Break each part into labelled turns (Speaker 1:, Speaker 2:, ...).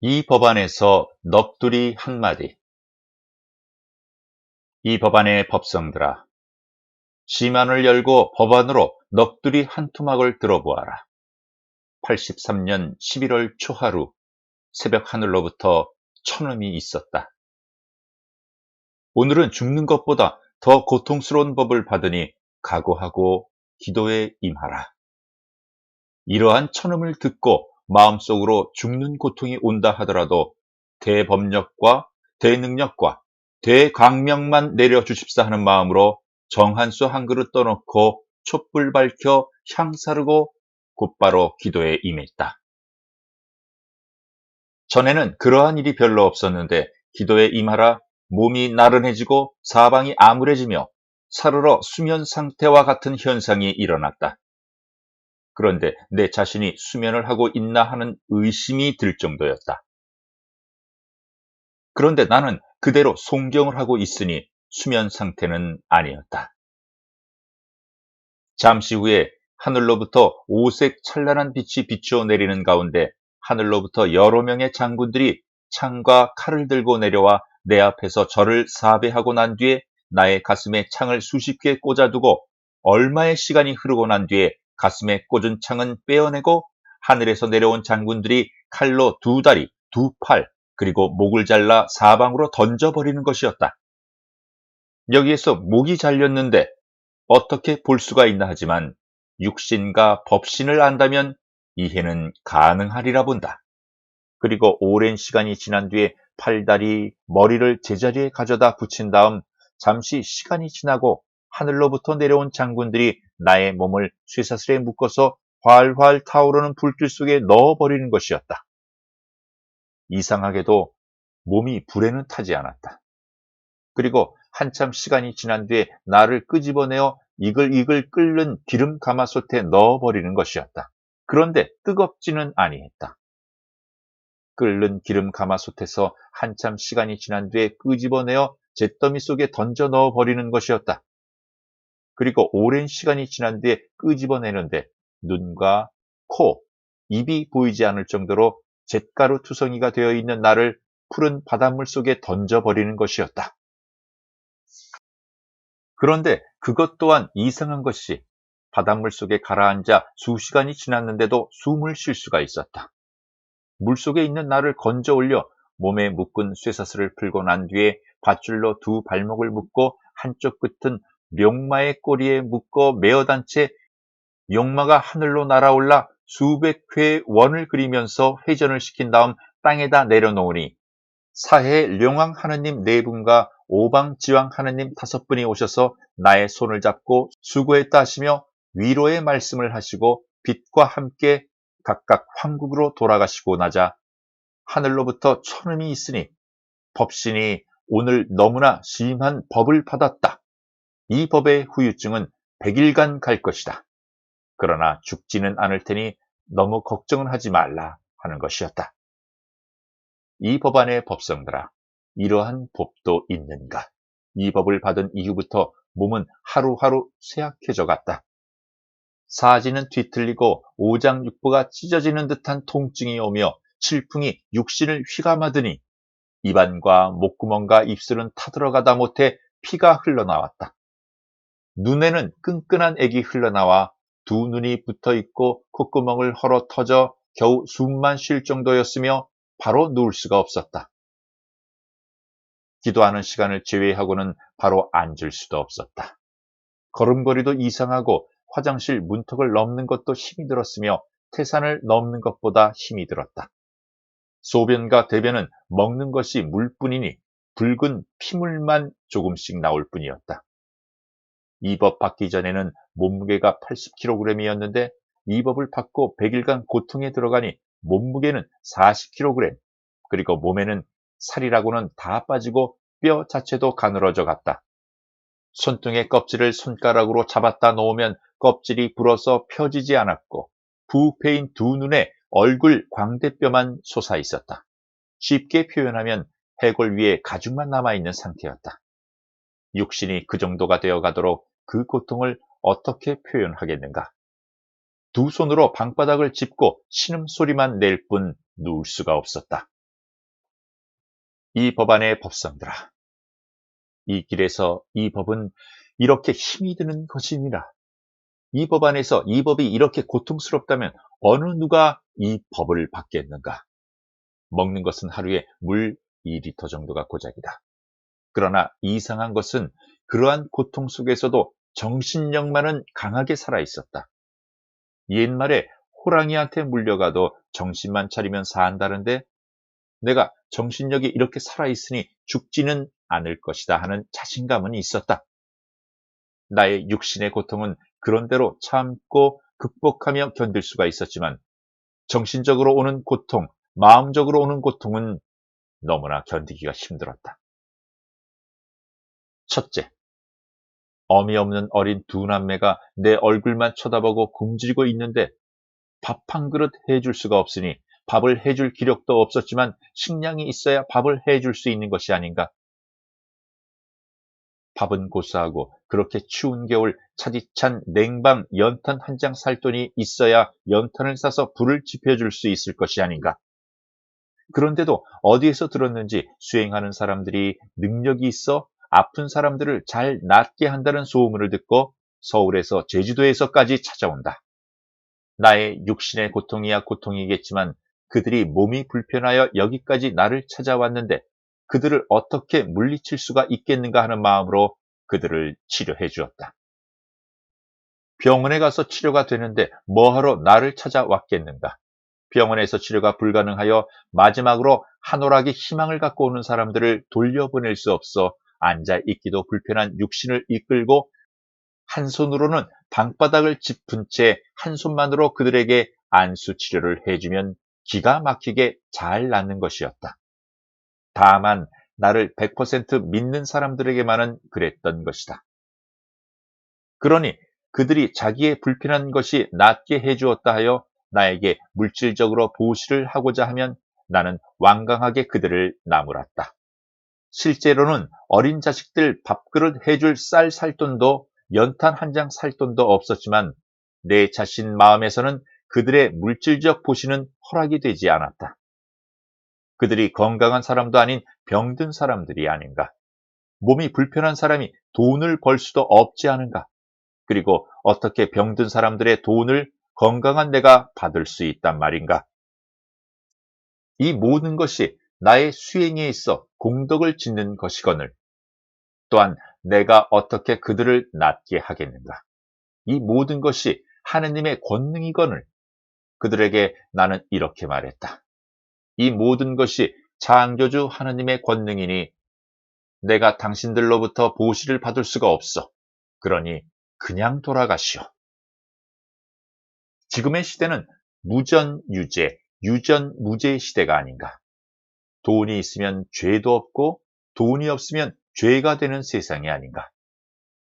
Speaker 1: 이 법안에서 넋두리 한마디. 이 법안의 법성들아, 시만을 열고 법안으로 넋두리 한 토막을 들어보아라. 83년 11월 초하루 새벽 하늘로부터 천음이 있었다. 오늘은 죽는 것보다 더 고통스러운 법을 받으니 각오하고 기도에 임하라. 이러한 천음을 듣고 마음속으로 죽는 고통이 온다 하더라도 대법력과 대능력과 대광명만 내려주십사 하는 마음으로 정한수 한 그릇 떠놓고 촛불 밝혀 향 사르고 곧바로 기도에 임했다. 전에는 그러한 일이 별로 없었는데 기도에 임하라 몸이 나른해지고 사방이 암울해지며 사르러 수면 상태와 같은 현상이 일어났다. 그런데 내 자신이 수면을 하고 있나 하는 의심이 들 정도였다. 그런데 나는 그대로 송경을 하고 있으니 수면 상태는 아니었다. 잠시 후에 하늘로부터 오색 찬란한 빛이 비추어 내리는 가운데 하늘로부터 여러 명의 장군들이 창과 칼을 들고 내려와 내 앞에서 저를 사배하고 난 뒤에 나의 가슴에 창을 수십 개 꽂아두고 얼마의 시간이 흐르고 난 뒤에 가슴에 꽂은 창은 빼어내고 하늘에서 내려온 장군들이 칼로 두 다리, 두 팔, 그리고 목을 잘라 사방으로 던져버리는 것이었다. 여기에서 목이 잘렸는데 어떻게 볼 수가 있나 하지만 육신과 법신을 안다면 이해는 가능하리라 본다. 그리고 오랜 시간이 지난 뒤에 팔다리, 머리를 제자리에 가져다 붙인 다음 잠시 시간이 지나고 하늘로부터 내려온 장군들이 나의 몸을 쇠사슬에 묶어서 활활 타오르는 불길 속에 넣어버리는 것이었다. 이상하게도 몸이 불에는 타지 않았다. 그리고 한참 시간이 지난 뒤에 나를 끄집어내어 이글이글 끓는 기름 가마솥에 넣어버리는 것이었다. 그런데 뜨겁지는 아니했다. 끓는 기름 가마솥에서 한참 시간이 지난 뒤에 끄집어내어 잿더미 속에 던져 넣어버리는 것이었다. 그리고 오랜 시간이 지난 뒤에 끄집어내는데 눈과 코, 입이 보이지 않을 정도로 잿가루 투성이가 되어 있는 나를 푸른 바닷물 속에 던져버리는 것이었다. 그런데 그것 또한 이상한 것이 바닷물 속에 가라앉아 수시간이 지났는데도 숨을 쉴 수가 있었다. 물속에 있는 나를 건져 올려 몸에 묶은 쇠사슬을 풀고 난 뒤에 밧줄로 두 발목을 묶고 한쪽 끝은 룡마의 꼬리에 묶어 메어단 채 용마가 하늘로 날아올라 수백 회의 원을 그리면서 회전을 시킨 다음 땅에다 내려놓으니 사해 룡왕 하느님 네 분과 오방지왕 하느님 다섯 분이 오셔서 나의 손을 잡고 수고했다 하시며 위로의 말씀을 하시고 빛과 함께 각각 황국으로 돌아가시고 나자 하늘로부터 천음이 있으니 법신이 오늘 너무나 심한 법을 받았다. 이 법의 후유증은 100일간 갈 것이다. 그러나 죽지는 않을 테니 너무 걱정은 하지 말라 하는 것이었다. 이 법안의 법성들아, 이러한 법도 있는가? 이 법을 받은 이후부터 몸은 하루하루 쇠약해져 갔다. 사지는 뒤틀리고 오장육부가 찢어지는 듯한 통증이 오며 칠풍이 육신을 휘감아드니 입안과 목구멍과 입술은 타들어가다 못해 피가 흘러나왔다. 눈에는 끈끈한 액이 흘러나와 두 눈이 붙어있고 콧구멍을 헐어 터져 겨우 숨만 쉴 정도였으며 바로 누울 수가 없었다. 기도하는 시간을 제외하고는 바로 앉을 수도 없었다. 걸음걸이도 이상하고 화장실 문턱을 넘는 것도 힘이 들었으며 태산을 넘는 것보다 힘이 들었다. 소변과 대변은 먹는 것이 물뿐이니 붉은 피물만 조금씩 나올 뿐이었다. 이 법 받기 전에는 몸무게가 80kg이었는데 이 법을 받고 100일간 고통에 들어가니 몸무게는 40kg, 그리고 몸에는 살이라고는 다 빠지고 뼈 자체도 가늘어져 갔다. 손등의 껍질을 손가락으로 잡았다 놓으면 껍질이 불어서 펴지지 않았고 부패인 두 눈에 얼굴 광대뼈만 솟아 있었다. 쉽게 표현하면 해골 위에 가죽만 남아있는 상태였다. 육신이 그 정도가 되어 가도록 그 고통을 어떻게 표현하겠는가? 두 손으로 방바닥을 짚고 신음소리만 낼 뿐 누울 수가 없었다. 이 법안의 법성들아, 이 길에서 이 법은 이렇게 힘이 드는 것이니라. 이 법 안에서 이 법이 이렇게 고통스럽다면 어느 누가 이 법을 받겠는가? 먹는 것은 하루에 물 2리터 정도가 고작이다. 그러나 이상한 것은 그러한 고통 속에서도 정신력만은 강하게 살아 있었다. 옛말에 호랑이한테 물려가도 정신만 차리면 산다는데 내가 정신력이 이렇게 살아있으니 죽지는 않을 것이다 하는 자신감은 있었다. 나의 육신의 고통은 그런대로 참고 극복하며 견딜 수가 있었지만 정신적으로 오는 고통, 마음적으로 오는 고통은 너무나 견디기가 힘들었다. 첫째, 어미 없는 어린 두 남매가 내 얼굴만 쳐다보고 굶주리고 있는데 밥 한 그릇 해줄 수가 없으니 밥을 해줄 기력도 없었지만 식량이 있어야 밥을 해줄 수 있는 것이 아닌가. 밥은 고소하고 그렇게 추운 겨울 차디찬 냉방 연탄 한 장 살 돈이 있어야 연탄을 사서 불을 지펴줄 수 있을 것이 아닌가. 그런데도 어디에서 들었는지 수행하는 사람들이 능력이 있어 아픈 사람들을 잘 낫게 한다는 소문을 듣고 서울에서 제주도에서까지 찾아온다. 나의 육신의 고통이야 고통이겠지만 그들이 몸이 불편하여 여기까지 나를 찾아왔는데 그들을 어떻게 물리칠 수가 있겠는가 하는 마음으로 그들을 치료해 주었다. 병원에 가서 치료가 되는데 뭐하러 나를 찾아왔겠는가? 병원에서 치료가 불가능하여 마지막으로 한오락의 희망을 갖고 오는 사람들을 돌려보낼 수 없어 앉아 있기도 불편한 육신을 이끌고 한 손으로는 방바닥을 짚은 채 한 손만으로 그들에게 안수 치료를 해주면 기가 막히게 잘 낫는 것이었다. 다만 나를 100% 믿는 사람들에게만은 그랬던 것이다. 그러니 그들이 자기의 불편한 것이 낫게 해주었다 하여 나에게 물질적으로 보시를 하고자 하면 나는 완강하게 그들을 나무랐다. 실제로는 어린 자식들 밥그릇 해줄 쌀 살 돈도 연탄 한 장 살 돈도 없었지만 내 자신 마음에서는 그들의 물질적 보시는 허락이 되지 않았다. 그들이 건강한 사람도 아닌 병든 사람들이 아닌가. 몸이 불편한 사람이 돈을 벌 수도 없지 않은가. 그리고 어떻게 병든 사람들의 돈을 건강한 내가 받을 수 있단 말인가. 이 모든 것이 나의 수행에 있어 공덕을 짓는 것이거늘 또한 내가 어떻게 그들을 낫게 하겠는가. 이 모든 것이 하느님의 권능이거늘 그들에게 나는 이렇게 말했다. 이 모든 것이 창조주 하느님의 권능이니 내가 당신들로부터 보시를 받을 수가 없어. 그러니 그냥 돌아가시오. 지금의 시대는 무전유죄, 유전무죄 시대가 아닌가. 돈이 있으면 죄도 없고 돈이 없으면 죄가 되는 세상이 아닌가.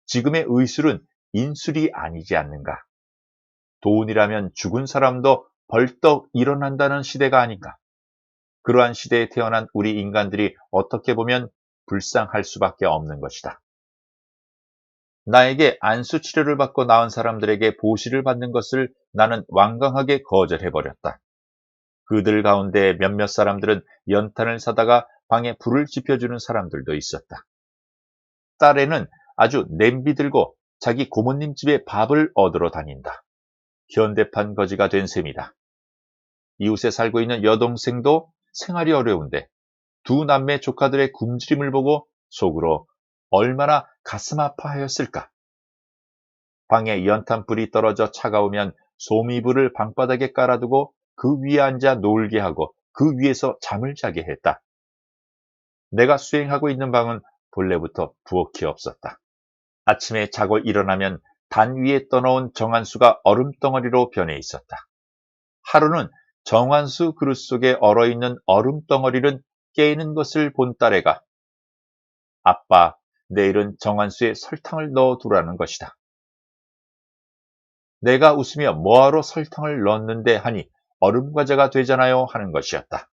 Speaker 1: 지금의 의술은 인술이 아니지 않는가. 돈이라면 죽은 사람도 벌떡 일어난다는 시대가 아닌가. 그러한 시대에 태어난 우리 인간들이 어떻게 보면 불쌍할 수밖에 없는 것이다. 나에게 안수 치료를 받고 나은 사람들에게 보시를 받는 것을 나는 완강하게 거절해버렸다. 그들 가운데 몇몇 사람들은 연탄을 사다가 방에 불을 지펴주는 사람들도 있었다. 딸애는 아주 냄비 들고 자기 고모님 집에 밥을 얻으러 다닌다. 현대판 거지가 된 셈이다. 이웃에 살고 있는 여동생도 생활이 어려운데 두 남매 조카들의 굶주림을 보고 속으로 얼마나 가슴 아파하였을까. 방에 연탄불이 떨어져 차가우면 소미불을 방바닥에 깔아두고 그 위에 앉아 놀게 하고 그 위에서 잠을 자게 했다. 내가 수행하고 있는 방은 본래부터 부엌이 없었다. 아침에 자고 일어나면 단 위에 떠놓은 정한수가 얼음덩어리로 변해 있었다. 하루는 정한수 그릇 속에 얼어있는 얼음덩어리는 깨는 것을 본 딸애가 아빠, 내일은 정한수에 설탕을 넣어두라는 것이다. 내가 웃으며 뭐하러 설탕을 넣었는데 하니 얼음과자가 되잖아요 하는 것이었다.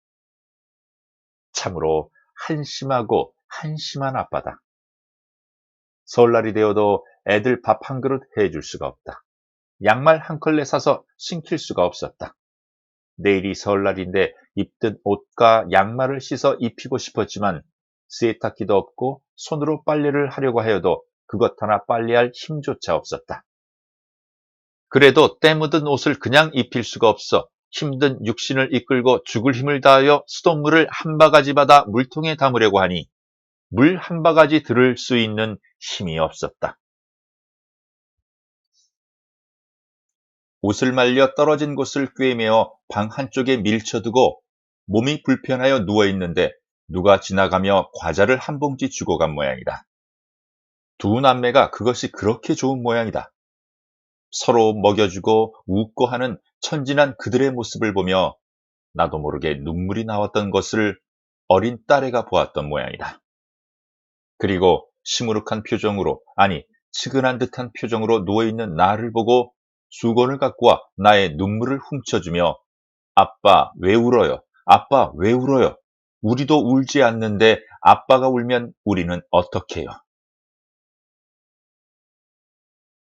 Speaker 1: 참으로 한심하고 한심한 아빠다. 설날이 되어도 애들 밥 한 그릇 해줄 수가 없다. 양말 한 컬레 사서 신길 수가 없었다. 내일이 설날인데 입던 옷과 양말을 씻어 입히고 싶었지만 세탁기도 없고 손으로 빨래를 하려고 하여도 그것 하나 빨래할 힘조차 없었다. 그래도 때 묻은 옷을 그냥 입힐 수가 없어 힘든 육신을 이끌고 죽을 힘을 다하여 수돗물을 한 바가지 받아 물통에 담으려고 하니 물 한 바가지 들을 수 있는 힘이 없었다. 옷을 말려 떨어진 곳을 꿰매어 방 한쪽에 밀쳐두고 몸이 불편하여 누워있는데 누가 지나가며 과자를 한 봉지 주고 간 모양이다. 두 남매가 그것이 그렇게 좋은 모양이다. 서로 먹여주고 웃고 하는 천진한 그들의 모습을 보며 나도 모르게 눈물이 나왔던 것을 어린 딸애가 보았던 모양이다. 그리고 시무룩한 표정으로, 아니 측은한 듯한 표정으로 누워있는 나를 보고 수건을 갖고 와 나의 눈물을 훔쳐주며 아빠 왜 울어요? 아빠 왜 울어요? 우리도 울지 않는데 아빠가 울면 우리는 어떡해요?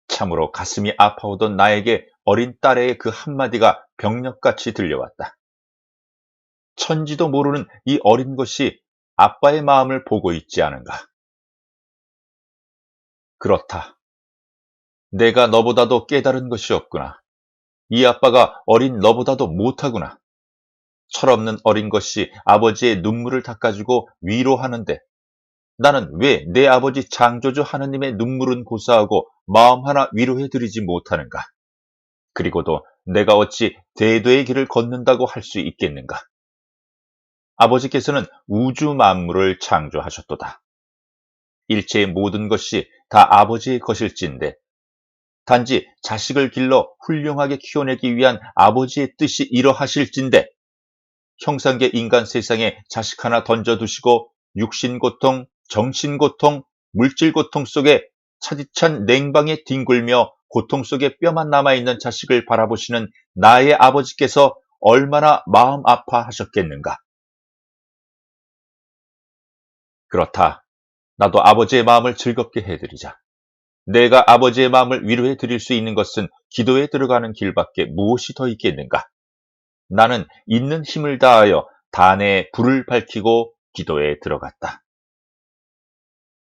Speaker 1: 참으로 가슴이 아파오던 나에게 어린 딸의 그 한마디가 병력같이 들려왔다. 천지도 모르는 이 어린 것이 아빠의 마음을 보고 있지 않은가? 그렇다. 내가 너보다도 깨달은 것이 없구나. 이 아빠가 어린 너보다도 못하구나. 철없는 어린 것이 아버지의 눈물을 닦아주고 위로하는데 나는 왜 내 아버지 창조주 하느님의 눈물은 고사하고 마음 하나 위로해드리지 못하는가? 그리고도 내가 어찌 대도의 길을 걷는다고 할 수 있겠는가? 아버지께서는 우주 만물을 창조하셨도다. 일체의 모든 것이 다 아버지의 것일진데 단지 자식을 길러 훌륭하게 키워내기 위한 아버지의 뜻이 이러하실진데 형상계 인간 세상에 자식 하나 던져두시고 육신 고통, 정신 고통, 물질 고통 속에 차디찬 냉방에 뒹굴며 고통 속에 뼈만 남아있는 자식을 바라보시는 나의 아버지께서 얼마나 마음 아파하셨겠는가. 그렇다. 나도 아버지의 마음을 즐겁게 해드리자. 내가 아버지의 마음을 위로해 드릴 수 있는 것은 기도에 들어가는 길밖에 무엇이 더 있겠는가? 나는 있는 힘을 다하여 단에 불을 밝히고 기도에 들어갔다.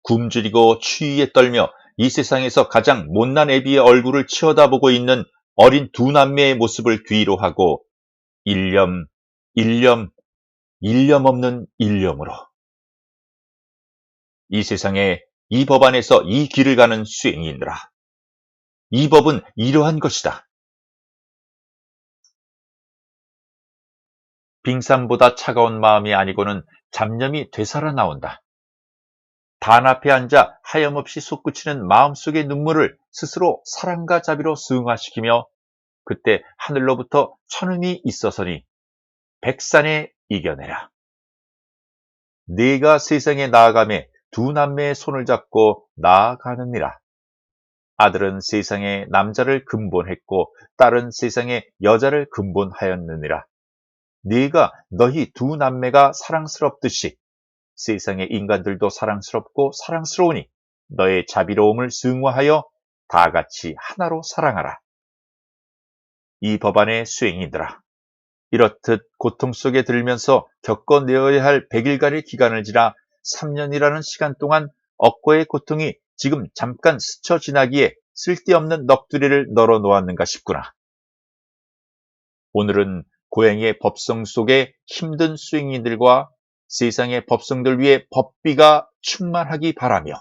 Speaker 1: 굶주리고 추위에 떨며 이 세상에서 가장 못난 애비의 얼굴을 치어다보고 있는 어린 두 남매의 모습을 뒤로 하고 일념, 일념, 일념 없는 일념으로 이 세상에 이 법 안에서 이 길을 가는 수행이니라. 이 법은 이러한 것이다. 빙산보다 차가운 마음이 아니고는 잡념이 되살아 나온다. 단 앞에 앉아 하염없이 솟구치는 마음속의 눈물을 스스로 사랑과 자비로 승화시키며 그때 하늘로부터 천음이 있어서니 백산에 이겨내라. 네가 세상에 나아가매 두 남매의 손을 잡고 나아가느니라. 아들은 세상에 남자를 근본했고 딸은 세상에 여자를 근본하였느니라. 네가 너희 두 남매가 사랑스럽듯이 세상의 인간들도 사랑스럽고 사랑스러우니 너의 자비로움을 승화하여 다 같이 하나로 사랑하라. 이 법안의 수행이더라. 이렇듯 고통 속에 들면서 겪어내어야 할 100일간의 기간을 지나 3년이라는 시간 동안 억거의 고통이 지금 잠깐 스쳐 지나기에 쓸데없는 넋두리를 널어 놓았는가 싶구나. 오늘은 고행의 법성 속에 힘든 수행인들과 세상의 법성들 위에 법비가 충만하기 바라며